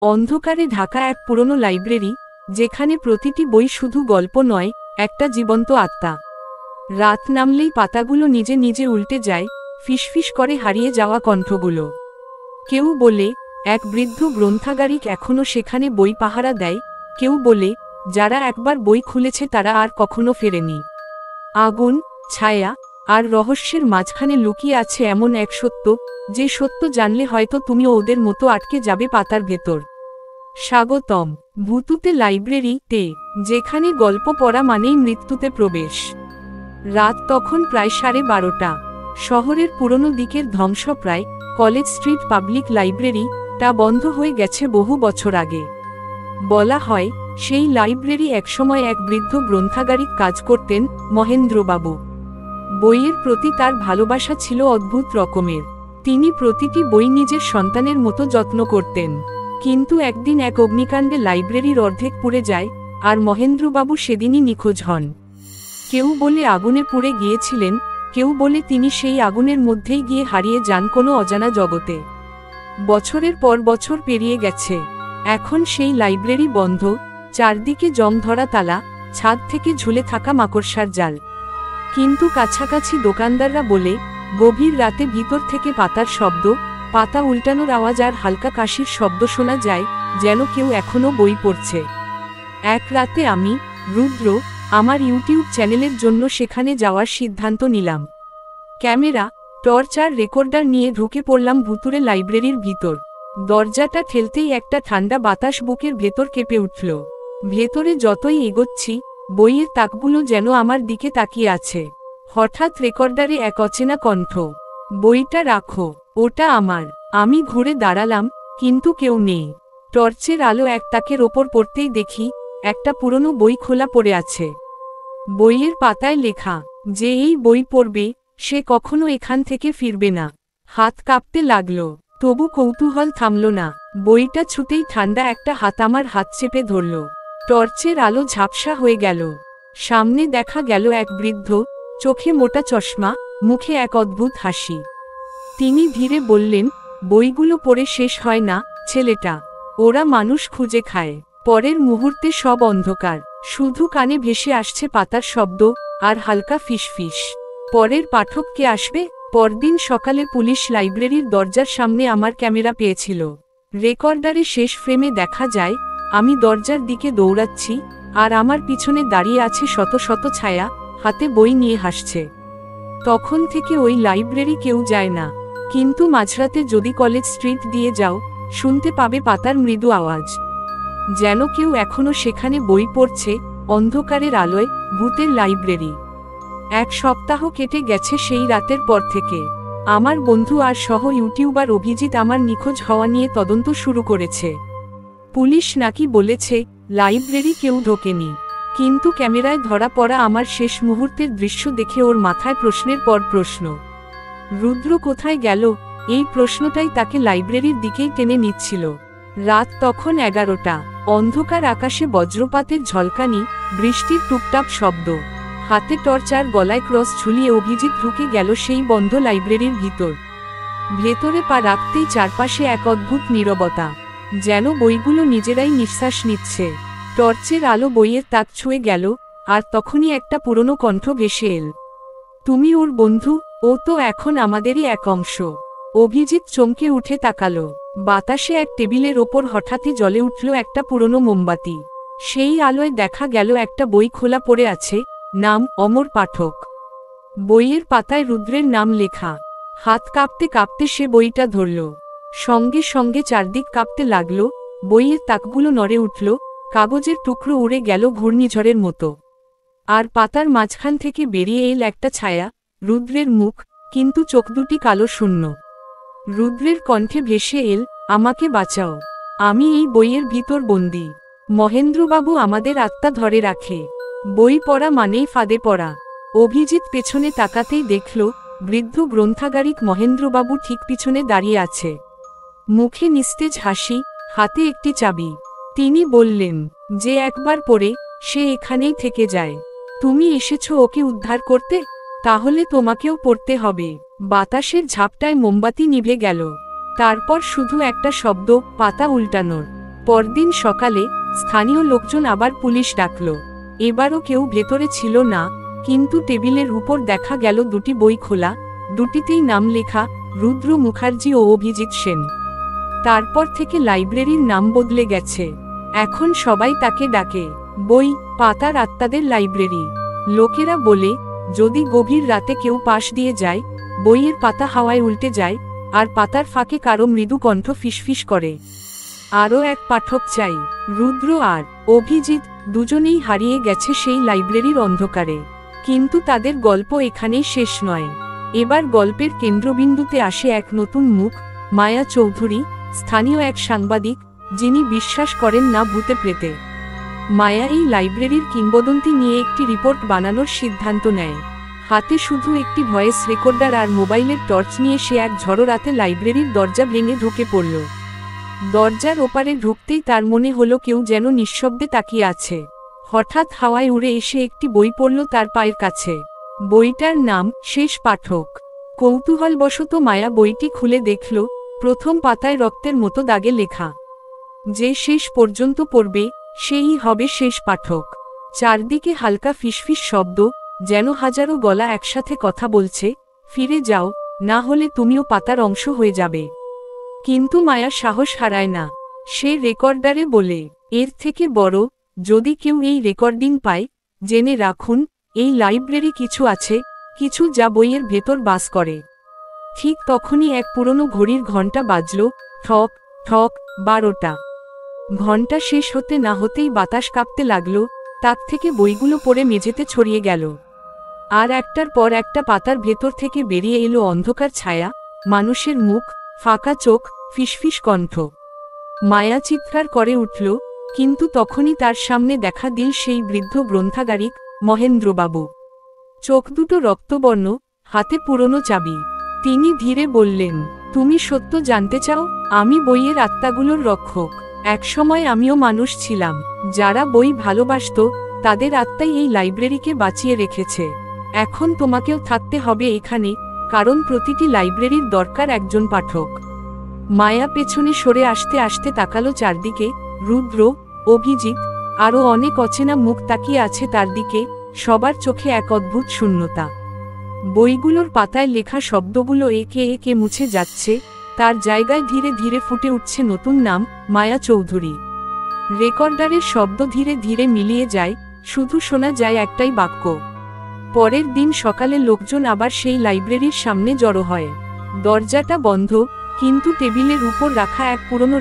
অন্ধকারে ঢাকা এক পুরনো লাইব্রেরি, যেখানে প্রতিটি বই শুধু গল্প নয়, একটা জীবন্ত আত্মা। রাত নামলেই পাতাগুলো নিজে নিজে উল্টে যায়, ফিসফিস করে হারিয়ে যাওয়া কণ্ঠগুলো। কেউ বলে এক বৃদ্ধ গ্রন্থাগারিক এখনও সেখানে বই পাহারা দেয়, কেউ বলে যারা একবার বই খুলেছে তারা আর কখনো ফেরেনি। আগুন, ছায়া আর রহস্যের মাঝখানে লুকিয়ে আছে এমন এক সত্য, যে সত্য জানলে হয়তো তুমিও ওদের মতো আটকে যাবে পাতার ভেতর। স্বাগতম ভূতুতে লাইব্রেরিতে, যেখানে গল্প পড়া মানেই মৃত্যুতে প্রবেশ। রাত তখন প্রায় 12:30। শহরের পুরনো দিকের ধ্বংসপ্রায় কলেজ স্ট্রিট পাবলিক লাইব্রেরিটা বন্ধ হয়ে গেছে বহু বছর আগে। বলা হয় সেই লাইব্রেরি একসময় এক বৃদ্ধ গ্রন্থাগারিক কাজ করতেন, মহেন্দ্রবাবু। বইয়ের প্রতি তার ভালোবাসা ছিল অদ্ভুত রকমের। তিনি প্রতিটি বই নিজের সন্তানের মতো যত্ন করতেন। কিন্তু একদিন এক অগ্নিকাণ্ডে লাইব্রেরির অর্ধেক পুড়ে যায়, আর মহেন্দ্রবাবু সেদিনই নিখোঁজ হন। কেউ বলে আগুনে পুড়ে গিয়েছিলেন, কেউ বলে তিনি সেই আগুনের মধ্যেই গিয়ে হারিয়ে যান কোনো অজানা জগতে। বছরের পর বছর পেরিয়ে গেছে। এখন সেই লাইব্রেরি বন্ধ, চারদিকে জং ধরা তালা, ছাদ থেকে ঝুলে থাকা মাকড়সার জাল। কিন্তু কাছাকাছি দোকানদাররা বলে গভীর রাতে ভিতর থেকে পাতার শব্দ, পাতা উল্টানোর আওয়াজ আর হালকা কাশির শব্দ শোনা যায়, যেন কেউ এখনো বই পড়ছে। এক রাতে আমি, রুদ্র, আমার ইউটিউব চ্যানেলের জন্য সেখানে যাওয়ার সিদ্ধান্ত নিলাম। ক্যামেরা, টর্চ আর রেকর্ডার নিয়ে ঢুকে পড়লাম ভুতুরে লাইব্রেরির ভিতর। দরজাটা ঠেলতেই একটা ঠান্ডা বাতাস বুকের ভেতর কেঁপে উঠল। ভেতরে যতই এগোচ্ছি, বইয়ের তাকগুলো যেন আমার দিকে তাকিয়ে আছে। হঠাৎ রেকর্ডারে এক অচেনা কণ্ঠ, বইটা রাখো, ওটা আমার। আমি ঘুরে দাঁড়ালাম, কিন্তু কেউ নেই। টর্চের আলো এক তাকের ওপর পড়তেই দেখি একটা পুরনো বই খোলা পড়ে আছে। বইয়ের পাতায় লেখা, যে এই বই পড়বে সে কখনো এখান থেকে ফিরবে না। হাত কাঁপতে লাগলো, তবু কৌতূহল থামল না। বইটা ছুতেই ঠান্ডা একটা হাত আমার হাত চেপে ধরল। টর্চের আলো ঝাপসা হয়ে গেল। সামনে দেখা গেল এক বৃদ্ধ, চোখে মোটা চশমা, মুখে এক অদ্ভুত হাসি। তিনি ধীরে বললেন, বইগুলো পড়ে শেষ হয় না ছেলেটা, ওরা মানুষ খুঁজে খায়। পরের মুহূর্তে সব অন্ধকার, শুধু কানে ভেসে আসছে পাতার শব্দ আর হালকা ফিসফিস। পরের পাঠক কে আসবে? পরদিন সকালে পুলিশ লাইব্রেরির দরজার সামনে আমার ক্যামেরা পেয়েছিল। রেকর্ডারে শেষ ফ্রেমে দেখা যায় আমি দরজার দিকে দৌড়াচ্ছি, আর আমার পিছনে দাঁড়িয়ে আছে শত শত ছায়া, হাতে বই নিয়ে হাসছে। তখন থেকে ওই লাইব্রেরি কেউ যায় না, কিন্তু মাঝরাতে যদি কলেজ স্ট্রিট দিয়ে যাও, শুনতে পাবে পাতার মৃদু আওয়াজ, যেন কেউ এখনো সেখানে বই পড়ছে। অন্ধকারের আলোয় ভূতের লাইব্রেরি। এক সপ্তাহ কেটে গেছে সেই রাতের পর থেকে। আমার বন্ধু আর সহ ইউটিউবার অভিজিৎ আমার নিখোঁজ হওয়া নিয়ে তদন্ত শুরু করেছে। পুলিশ নাকি বলেছে লাইব্রেরি কেউ ঢোকেনি, কিন্তু ক্যামেরায় ধরা পড়া আমার শেষ মুহূর্তের দৃশ্য দেখে ওর মাথায় প্রশ্নের পর প্রশ্ন। রুদ্র কোথায় গেল? এই প্রশ্নটাই তাকে লাইব্রেরির দিকেই টেনে নিচ্ছিল। রাত তখন 11টা। অন্ধকার আকাশে বজ্রপাতের ঝলকানি, বৃষ্টির টুপটাপ শব্দ। হাতে টর্চ আর গলায় ক্রস ঝুলিয়ে অভিজিৎ ঢুকে গেল সেই বন্ধ লাইব্রেরির ভিতর। ভেতরে পা রাখতেই চারপাশে এক অদ্ভুত নীরবতা, যেন বইগুলো নিজেরাই নিঃশ্বাস নিচ্ছে। টর্চের আলো বইয়ের তাক ছুঁয়ে গেল, আর তখনই একটা পুরনো কণ্ঠ ভেসে এল, তুমি ওর বন্ধু? ও তো এখন আমাদেরই এক অংশ। অভিজিৎ চমকে উঠে তাকালো। বাতাসে এক টেবিলের ওপর হঠাৎই জ্বলে উঠল একটা পুরনো মোমবাতি। সেই আলোয় দেখা গেল একটা বই খোলা পড়ে আছে, নাম অমর পাঠক। বইয়ের পাতায় রুদ্রের নাম লেখা। হাত কাঁপতে কাঁপতে সে বইটা ধরল। সঙ্গে সঙ্গে চারদিক কাঁপতে লাগলো, বইয়ের তাকগুলো নড়ে উঠল, কাগজের টুকরো উড়ে গেল ঘূর্ণিঝড়ের মতো। আর পাতার মাঝখান থেকে বেরিয়ে এল একটা ছায়া, রুদ্রের মুখ, কিন্তু চোখ দুটি কালো শূন্য। রুদ্রের কণ্ঠে ভেসে এল, আমাকে বাঁচাও, আমি এই বইয়ের ভিতর বন্দী। মহেন্দ্রবাবু আমাদের আত্মা ধরে রাখে। বই পড়া মানেই ফাঁদে পড়া। অভিজিৎ পেছনে তাকাতেই দেখল বৃদ্ধ গ্রন্থাগারিক মহেন্দ্রবাবু ঠিক পিছনে দাঁড়িয়ে আছে। মুখে নিস্তেজ হাসি, হাতে একটি চাবি। তিনি বললেন, যে একবার পড়ে সে এখানেই থেকে যায়। তুমি এসেছো ওকে উদ্ধার করতে, তাহলে তোমাকেও পড়তে হবে। বাতাসের ঝাপটায় মোমবাতি নিভে গেল। তারপর শুধু একটা শব্দ, পাতা উল্টানোর। পরদিন সকালে স্থানীয় লোকজন আবার পুলিশ ডাকল। এবারও কেউ ভেতরে ছিল না, কিন্তু টেবিলের উপর দেখা গেল দুটি বই খোলা, দুটিতেই নাম লেখা রুদ্র মুখার্জি ও অভিজিৎ সেন। তারপর থেকে লাইব্রেরির নাম বদলে গেছে, এখন সবাই তাকে ডাকে বই পাতার আত্মাদের লাইব্রেরি। লোকেরা বলে, যদি গভীর রাতে কেউ পাশ দিয়ে যায়, বইয়ের পাতা হাওয়ায় উল্টে যায়, আর পাতার ফাঁকে কারো মৃদু কণ্ঠ ফিসফিস করে, আরও এক পাঠক চাই। রুদ্র আর অভিজিৎ দুজনেই হারিয়ে গেছে সেই লাইব্রেরির অন্ধকারে, কিন্তু তাদের গল্প এখানেই শেষ নয়। এবার গল্পের কেন্দ্রবিন্দুতে আসে এক নতুন মুখ, মায়া চৌধুরী, স্থানীয় এক সাংবাদিক, যিনি বিশ্বাস করেন না ভূতে প্রেতে। মায়া এই লাইব্রেরির কিংবদন্তি নিয়ে একটি রিপোর্ট বানানোর সিদ্ধান্ত নেয়। হাতে শুধু একটি ভয়েস রেকর্ডার আর মোবাইলের টর্চ নিয়ে সে এক ঝড়ো রাতে লাইব্রেরির দরজা ভেঙে ঢুকে পড়ল। দরজার ওপারে ঢুকতেই তার মনে হলো কেউ যেন নিঃশব্দে তাকিয়ে আছে। হঠাৎ হাওয়ায় উড়ে এসে একটি বই পড়ল তার পায়ের কাছে। বইটার নাম শেষ পাঠক। কৌতূহলবশত মায়া বইটি খুলে দেখল, প্রথম পাতায় রক্তের মতো দাগে লেখা, যে শেষ পর্যন্ত পড়বে সেই হবে শেষ পাঠক। চারদিকে হালকা ফিসফিস শব্দ, যেন হাজারো গলা একসাথে কথা বলছে, ফিরে যাও, না হলে তুমিও পাতার অংশ হয়ে যাবে। কিন্তু মায়া সাহস হারায় না। সে রেকর্ডারে বলে, এর থেকে বড়, যদি কেউ এই রেকর্ডিং পায়, জেনে রাখুন, এই লাইব্রেরি কিছু আছে, কিছু যা বইয়ের ভেতর বাস করে। ঠিক তখনই এক পুরনো ঘড়ির ঘণ্টা বাজল, ঠক ঠক 12টা। ঘণ্টা শেষ হতে না হতেই বাতাস কাঁপতে লাগল, তাক থেকে বইগুলো পড়ে মেঝেতে ছড়িয়ে গেল। আর একটার পর একটা পাতার ভেতর থেকে বেরিয়ে এলো অন্ধকার ছায়া, মানুষের মুখ, ফাঁকা চোখ, ফিসফিস কণ্ঠ। মায়া চিৎকার করে উঠল, কিন্তু তখনই তার সামনে দেখা দিল সেই বৃদ্ধ গ্রন্থাগারিক মহেন্দ্রবাবু। চোখ দুটো রক্তবর্ণ, হাতে পুরনো চাবি। তিনি ধীরে বললেন, তুমি সত্য জানতে চাও? আমি বইয়ের আত্মাগুলোর রক্ষক। একসময় আমিও মানুষ ছিলাম, যারা বই ভালোবাসত, তাদের আত্মাই এই লাইব্রেরিকে বাঁচিয়ে রেখেছে। এখন তোমাকেও থাকতে হবে এখানে, কারণ প্রতিটি লাইব্রেরির দরকার একজন পাঠক। মায়া পেছনে সরে আসতে আসতে তাকালো চারদিকে, রুদ্র, অভিজিৎ, আরও অনেক অচেনা মুখ তাকিয়ে আছে তার দিকে, সবার চোখে এক অদ্ভুত শূন্যতা। বইগুলোর পাতায় লেখা শব্দগুলো একে একে মুছে যাচ্ছে, তার জায়গায় ধীরে ধীরে ফুটে উঠছে নতুন নাম, মায়া চৌধুরী। রেকর্ডারের শব্দ ধীরে ধীরে মিলিয়ে যায়, শুধু শোনা যায় একটাই বাক্য। পরের দিন সকালে লোকজন আবার সেই লাইব্রেরির সামনে জড়ো হয়। দরজাটা বন্ধ, কিন্তু টেবিলের উপর রাখা এক পুরনো